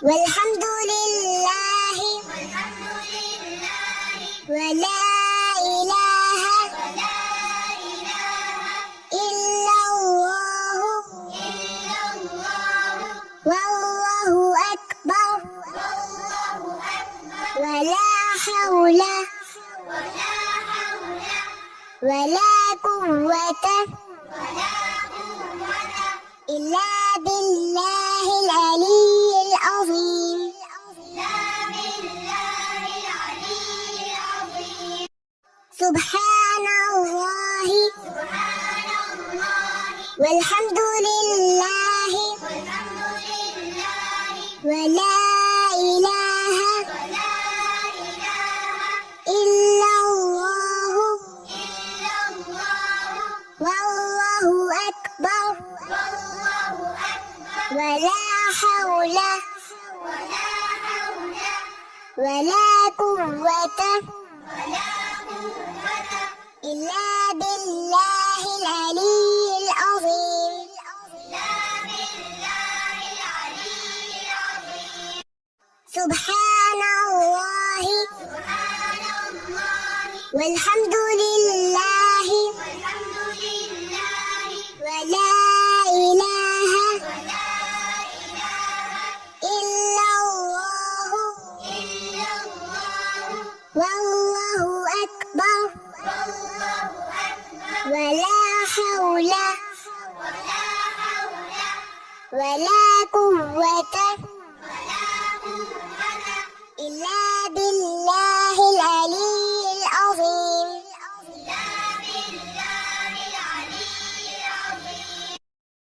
والحمد لله ولا إله إلا الله والله أكبر ولا حول ولا قوة إلا بالله العلي العظيم. سبحان الله والحمد لله ولا إله إلا الله والله أكبر ولا حول ولا قوة إلا بالله العلي العظيم. سبحان الله والحمد لله ولا إله إلا الله والله أكبر ولا حول ولا قوة إلا بالله العلي